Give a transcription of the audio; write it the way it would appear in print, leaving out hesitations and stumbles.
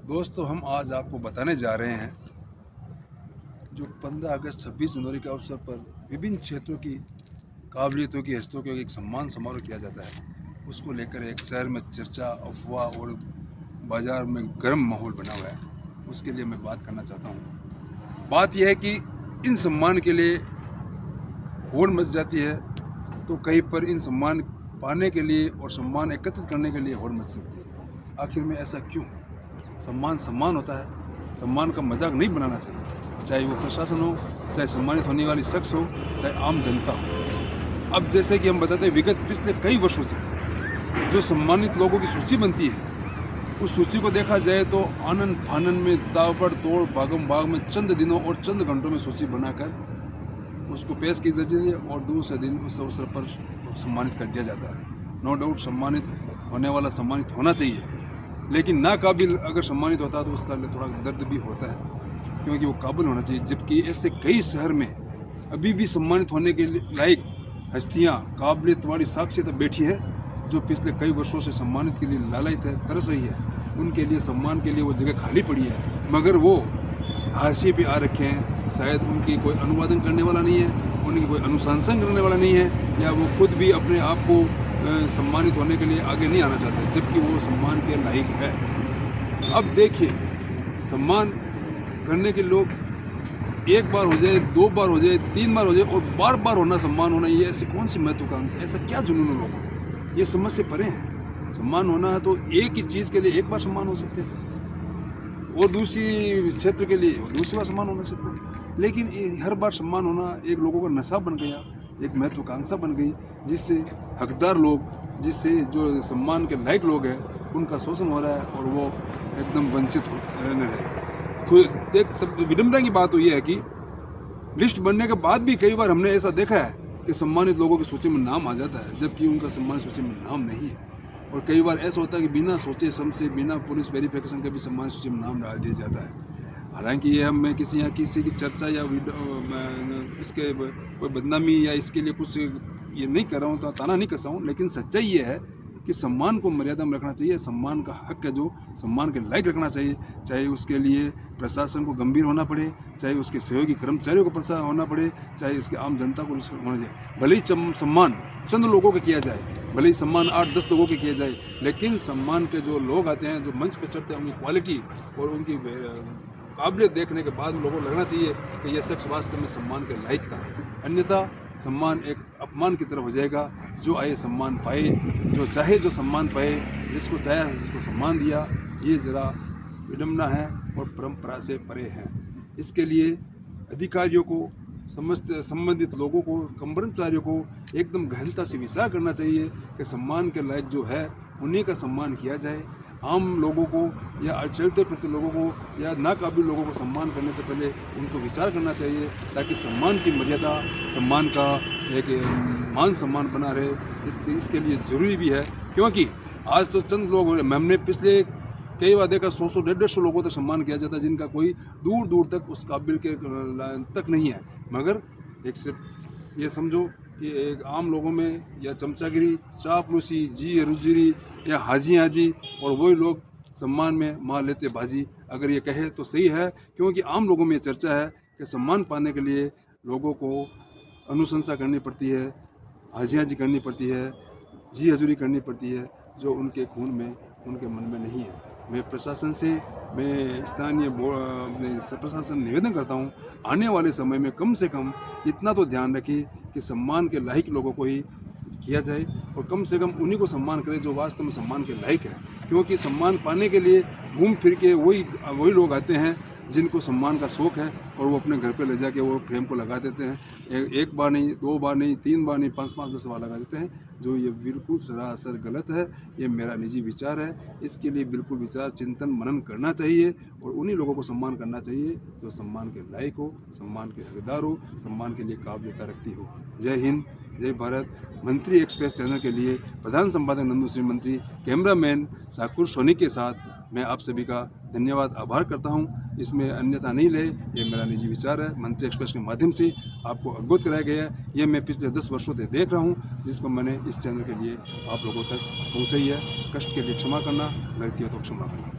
दोस्तों, हम आज आपको बताने जा रहे हैं जो 15 अगस्त 26 जनवरी के अवसर पर विभिन्न क्षेत्रों की काबिलियतों की हस्तियों को एक सम्मान समारोह किया जाता है। उसको लेकर एक शहर में चर्चा, अफवाह और बाज़ार में गर्म माहौल बना हुआ है। उसके लिए मैं बात करना चाहता हूँ। बात यह है कि इन सम्मान के लिए होड़ मच जाती है, तो कहीं पर इन सम्मान पाने के लिए और सम्मान एकत्रित करने के लिए होड़ मच सकती है। आखिर में ऐसा क्यों? सम्मान सम्मान होता है। सम्मान का मजाक नहीं बनाना चाहिए, चाहे वो प्रशासन हो, चाहे सम्मानित होने वाली शख्स हो, चाहे आम जनता हो। अब जैसे कि हम बताते हैं, विगत पिछले कई वर्षों से जो सम्मानित लोगों की सूची बनती है, उस सूची को देखा जाए तो आनंद फानन में ताबड़तोड़ भागम भाग में चंद दिनों और चंद घंटों में सूची बनाकर उसको पेश की जाती है और दूसरे दिन उस अवसर पर सम्मानित कर दिया जाता है। नो डाउट सम्मानित होने वाला सम्मानित होना चाहिए, लेकिन नाकाबिल अगर सम्मानित होता है तो उसका थोड़ा दर्द भी होता है, क्योंकि वो काबिल होना चाहिए। जबकि ऐसे कई शहर में अभी भी सम्मानित होने के लायक हस्तियाँ, काबिलियत वाली शख्सियत बैठी है, जो पिछले कई वर्षों से सम्मानित के लिए लालायित है, तरस रही है। उनके लिए सम्मान के लिए वो जगह खाली पड़ी है, मगर वो हाशिए पे आ रखे हैं। शायद उनकी कोई अनुवादन करने वाला नहीं है, उनकी कोई अनुशंसन करने वाला नहीं है, या वो खुद भी अपने आप को सम्मानित होने के लिए आगे नहीं आना चाहते, जबकि वो सम्मान के लायक है। अब देखिए, सम्मान करने के लोग एक बार हो जाए, 2 बार हो जाए, 3 बार हो जाए और बार बार होना, सम्मान होना, ये ऐसी कौन सी महत्वाकांक्षा, ऐसा क्या जुनून है लोगों को? ये समझ से परे हैं। सम्मान होना है तो एक ही चीज़ के लिए एक बार सम्मान हो सकते हैं, और दूसरी क्षेत्र के लिए दूसरी बार सम्मान होना सकता है। लेकिन हर बार सम्मान होना एक लोगों का नशा बन गया, एक महत्वाकांक्षा बन गई, जिससे हकदार लोग, जिससे जो सम्मान के लायक लोग हैं, उनका शोषण हो रहा है और वो एकदम वंचित रहने रहे। खुद एक विडंबना की बात तो ये है कि लिस्ट बनने के बाद भी कई बार हमने ऐसा देखा है कि सम्मानित लोगों की सूची में नाम आ जाता है, जबकि उनका सम्मानित सूची में नाम नहीं है। और कई बार ऐसा होता है कि बिना सोचे समझे, बिना पुलिस वेरिफिकेशन के भी सम्मानित सूची में नाम डाल दिया जाता है। हालांकि ये मैं किसी की चर्चा या इसके कोई बदनामी या इसके लिए कुछ ये नहीं कर रहा हूँ, तो ताना नहीं कसा हूँ, लेकिन सच्चाई ये है कि सम्मान को मर्यादा में रखना चाहिए। सम्मान का हक है जो सम्मान के लायक रखना चाहिए, चाहे उसके लिए प्रशासन को गंभीर होना पड़े, चाहे उसके सहयोगी कर्मचारियों को प्रसार होना पड़े, चाहे इसके आम जनता को होना चाहिए। भले ही सम्मान चंद लोगों के किया जाए, भले ही सम्मान 8-10 लोगों के किया जाए, लेकिन सम्मान के जो लोग आते हैं, जो मंच पर चढ़ते हैं, उनकी क्वालिटी और उनकी काबिलियत देखने के बाद लोगों को लगना चाहिए कि यह शख्स वास्तव में सम्मान के लायक था। अन्यथा सम्मान एक अपमान की तरह हो जाएगा। जो आए सम्मान पाए, जो चाहे जो सम्मान पाए, जिसको चाहे जिसको सम्मान दिया। ये ज़रा विडंबना है और परंपरा से परे है। इसके लिए अधिकारियों को, समस्त संबंधित लोगों को, कर्मचारियों को एकदम गहनता से विचार करना चाहिए कि सम्मान के लायक जो है उन्हीं का सम्मान किया जाए। आम लोगों को या चलते फिरते लोगों को या नाकाबिल लोगों को सम्मान करने से पहले उनको विचार करना चाहिए, ताकि सम्मान की मर्यादा, सम्मान का एक मान सम्मान बना रहे। इसके लिए ज़रूरी भी है, क्योंकि आज तो चंद लोग, हमने पिछले कई बार देखा 100-100, 150 लोगों तक सम्मान किया जाता है, जिनका कोई दूर दूर तक उस काबिल के तक नहीं है। मगर एक सिर्फ ये समझो कि एक आम लोगों में या चमचागिरी, चापलूसी, जी रुजिरी या हाजी और वही लोग सम्मान में मार लेते बाजी, अगर ये कहे तो सही है। क्योंकि आम लोगों में ये चर्चा है कि सम्मान पाने के लिए लोगों को अनुशंसा करनी पड़ती है, हाजी करनी पड़ती है, जी हजूरी करनी पड़ती है, जो उनके खून में, उनके मन में नहीं है। मैं प्रशासन से, मैं स्थानीय प्रशासन निवेदन करता हूँ, आने वाले समय में कम से कम इतना तो ध्यान रखें कि सम्मान के लायक लोगों को ही किया जाए, और कम से कम उन्हीं को सम्मान करें जो वास्तव में सम्मान के लायक है। क्योंकि सम्मान पाने के लिए घूम फिर के वही लोग आते हैं जिनको सम्मान का शौक़ है, और वो अपने घर पे ले जाके वो फ्रेम को लगा देते हैं। एक बार नहीं, 2 बार नहीं, 3 बार नहीं, 5-5, 10 बार लगा देते हैं, जो ये बिल्कुल सरासर गलत है। ये मेरा निजी विचार है। इसके लिए बिल्कुल विचार, चिंतन, मनन करना चाहिए, और उन्हीं लोगों को सम्मान करना चाहिए जो सम्मान के लायक हो, सम्मान के हकदार हो, सम्मान के लिए काबिलियत रखती हो। जय हिंद, जय भारत। मंत्री एक्सप्रेस चैनल के लिए प्रधान संपादक नंदू श्री मंत्री, कैमरामैन शाकुर सोनी के साथ मैं आप सभी का धन्यवाद, आभार करता हूं। इसमें अन्यथा नहीं ले, ये मेरा निजी विचार है। मंत्री एक्सप्रेस के माध्यम से आपको अवगत कराया गया है। ये मैं पिछले 10 वर्षों से देख रहा हूं, जिसको मैंने इस चैनल के लिए आप लोगों तक पहुंचाई है। कष्ट के लिए क्षमा करना, गलतियों तो क्षमा करना।